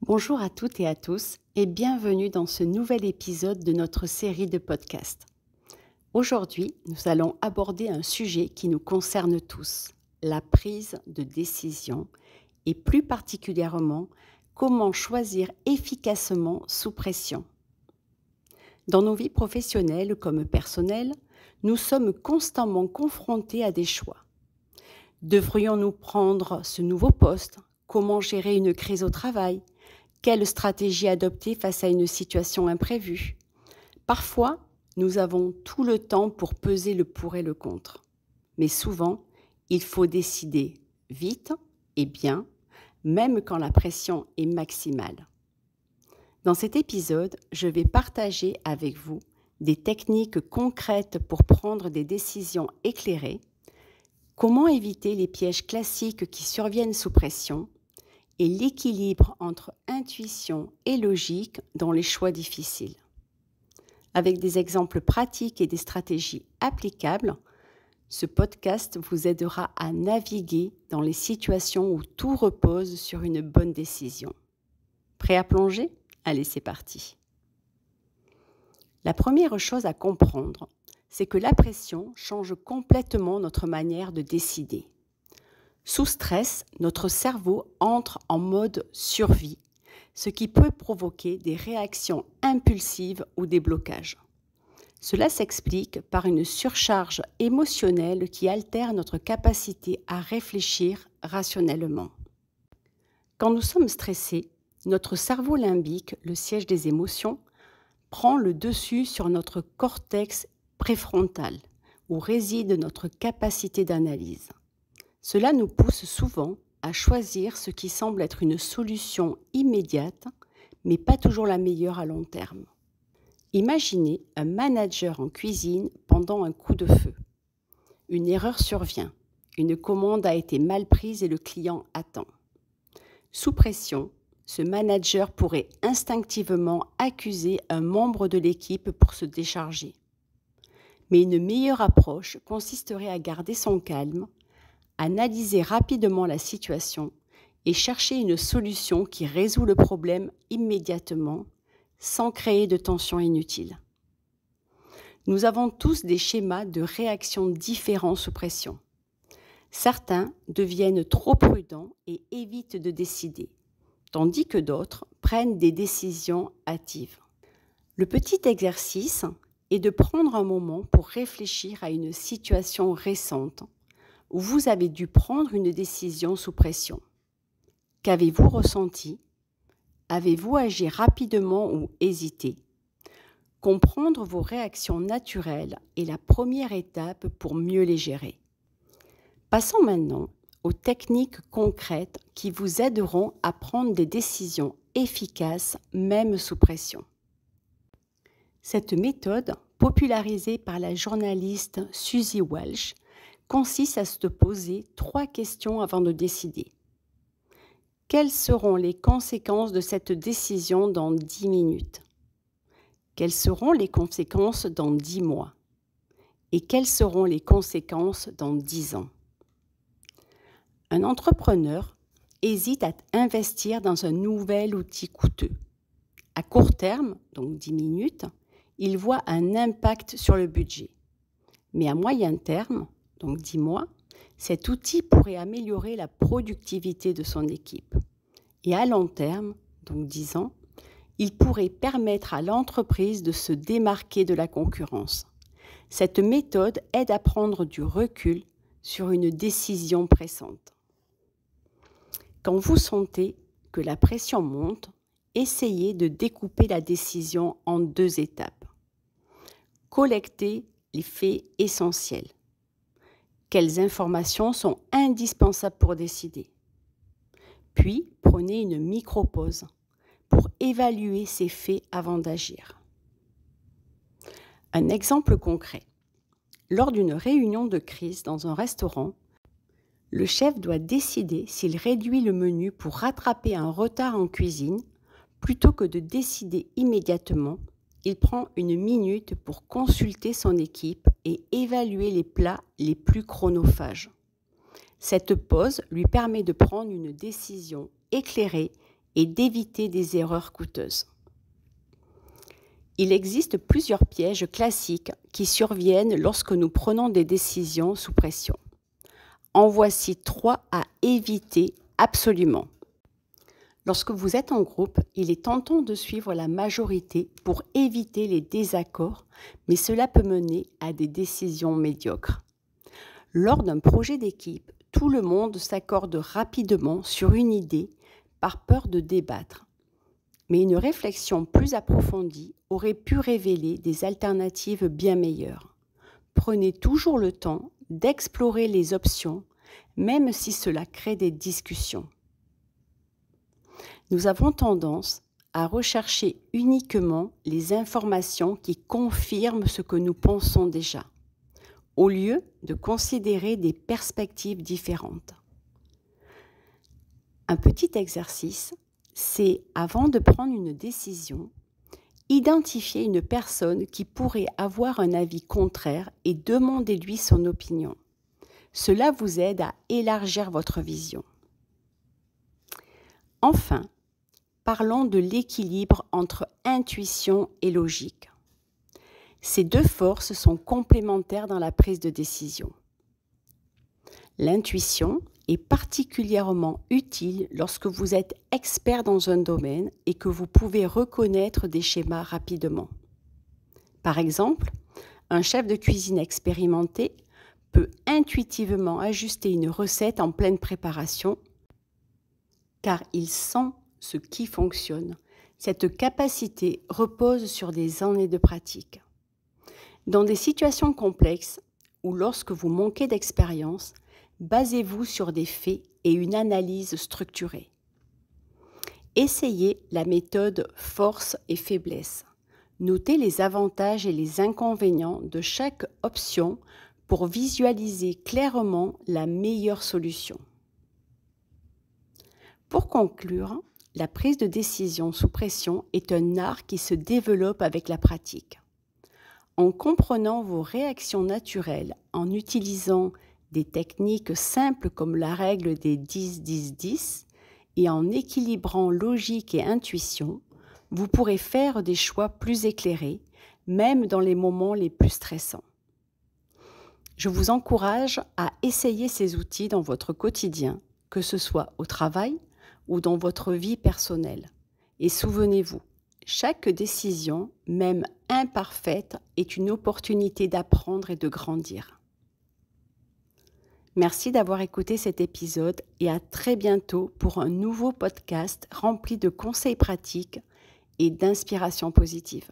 Bonjour à toutes et à tous et bienvenue dans ce nouvel épisode de notre série de podcasts. Aujourd'hui, nous allons aborder un sujet qui nous concerne tous, la prise de décision et plus particulièrement comment choisir efficacement sous pression. Dans nos vies professionnelles comme personnelles, nous sommes constamment confrontés à des choix. Devrions-nous prendre ce nouveau poste? Comment gérer une crise au travail? Quelle stratégie adopter face à une situation imprévue? Parfois, nous avons tout le temps pour peser le pour et le contre. Mais souvent, il faut décider vite et bien, même quand la pression est maximale. Dans cet épisode, je vais partager avec vous des techniques concrètes pour prendre des décisions éclairées, comment éviter les pièges classiques qui surviennent sous pression, et l'équilibre entre intuition et logique dans les choix difficiles. Avec des exemples pratiques et des stratégies applicables, ce podcast vous aidera à naviguer dans les situations où tout repose sur une bonne décision. Prêt à plonger? Allez, c'est parti. La première chose à comprendre, c'est que la pression change complètement notre manière de décider. Sous stress, notre cerveau entre en mode survie, ce qui peut provoquer des réactions impulsives ou des blocages. Cela s'explique par une surcharge émotionnelle qui altère notre capacité à réfléchir rationnellement. Quand nous sommes stressés, notre cerveau limbique, le siège des émotions, prend le dessus sur notre cortex préfrontal, où réside notre capacité d'analyse. Cela nous pousse souvent à choisir ce qui semble être une solution immédiate, mais pas toujours la meilleure à long terme. Imaginez un manager en cuisine pendant un coup de feu. Une erreur survient, une commande a été mal prise et le client attend. Sous pression, ce manager pourrait instinctivement accuser un membre de l'équipe pour se décharger. Mais une meilleure approche consisterait à garder son calme, analyser rapidement la situation et chercher une solution qui résout le problème immédiatement, sans créer de tension inutile. Nous avons tous des schémas de réaction différents sous pression. Certains deviennent trop prudents et évitent de décider, tandis que d'autres prennent des décisions hâtives. Le petit exercice est de prendre un moment pour réfléchir à une situation récente où vous avez dû prendre une décision sous pression. Qu'avez-vous ressenti? Avez-vous agi rapidement ou hésité? Comprendre vos réactions naturelles est la première étape pour mieux les gérer. Passons maintenant aux techniques concrètes qui vous aideront à prendre des décisions efficaces même sous pression. Cette méthode, popularisée par la journaliste Suzy Welch, consiste à se poser 3 questions avant de décider. Quelles seront les conséquences de cette décision dans 10 minutes? Quelles seront les conséquences dans 10 mois? Et quelles seront les conséquences dans 10 ans? Un entrepreneur hésite à investir dans un nouvel outil coûteux. À court terme, donc 10 minutes, il voit un impact sur le budget. Mais à moyen terme, donc 10 mois, cet outil pourrait améliorer la productivité de son équipe. Et à long terme, donc 10 ans, il pourrait permettre à l'entreprise de se démarquer de la concurrence. Cette méthode aide à prendre du recul sur une décision pressante. Quand vous sentez que la pression monte, essayez de découper la décision en 2 étapes. Collectez les faits essentiels. Quelles informations sont indispensables pour décider? Puis, prenez une micro-pause pour évaluer ces faits avant d'agir. Un exemple concret. Lors d'une réunion de crise dans un restaurant, le chef doit décider s'il réduit le menu pour rattraper un retard en cuisine. Plutôt que de décider immédiatement, il prend une minute pour consulter son équipe et évaluer les plats les plus chronophages. Cette pause lui permet de prendre une décision éclairée et d'éviter des erreurs coûteuses. Il existe plusieurs pièges classiques qui surviennent lorsque nous prenons des décisions sous pression. En voici 3 à éviter absolument. Lorsque vous êtes en groupe, il est tentant de suivre la majorité pour éviter les désaccords, mais cela peut mener à des décisions médiocres. Lors d'un projet d'équipe, tout le monde s'accorde rapidement sur une idée par peur de débattre. Mais une réflexion plus approfondie aurait pu révéler des alternatives bien meilleures. Prenez toujours le temps d'explorer les options, même si cela crée des discussions. Nous avons tendance à rechercher uniquement les informations qui confirment ce que nous pensons déjà, au lieu de considérer des perspectives différentes. Un petit exercice, c'est, avant de prendre une décision, identifier une personne qui pourrait avoir un avis contraire et demandez-lui son opinion. Cela vous aide à élargir votre vision. Enfin, parlons de l'équilibre entre intuition et logique. Ces 2 forces sont complémentaires dans la prise de décision. L'intuition est particulièrement utile lorsque vous êtes expert dans un domaine et que vous pouvez reconnaître des schémas rapidement. Par exemple, un chef de cuisine expérimenté peut intuitivement ajuster une recette en pleine préparation car il sent ce qui fonctionne. Cette capacité repose sur des années de pratique. Dans des situations complexes ou lorsque vous manquez d'expérience, basez-vous sur des faits et une analyse structurée. Essayez la méthode force et faiblesse. Notez les avantages et les inconvénients de chaque option pour visualiser clairement la meilleure solution. Pour conclure, la prise de décision sous pression est un art qui se développe avec la pratique. En comprenant vos réactions naturelles, en utilisant des techniques simples comme la règle des 10-10-10 et en équilibrant logique et intuition, vous pourrez faire des choix plus éclairés, même dans les moments les plus stressants. Je vous encourage à essayer ces outils dans votre quotidien, que ce soit au travail ou dans votre vie personnelle. Et souvenez-vous, chaque décision, même imparfaite, est une opportunité d'apprendre et de grandir. Merci d'avoir écouté cet épisode et à très bientôt pour un nouveau podcast rempli de conseils pratiques et d'inspiration positive.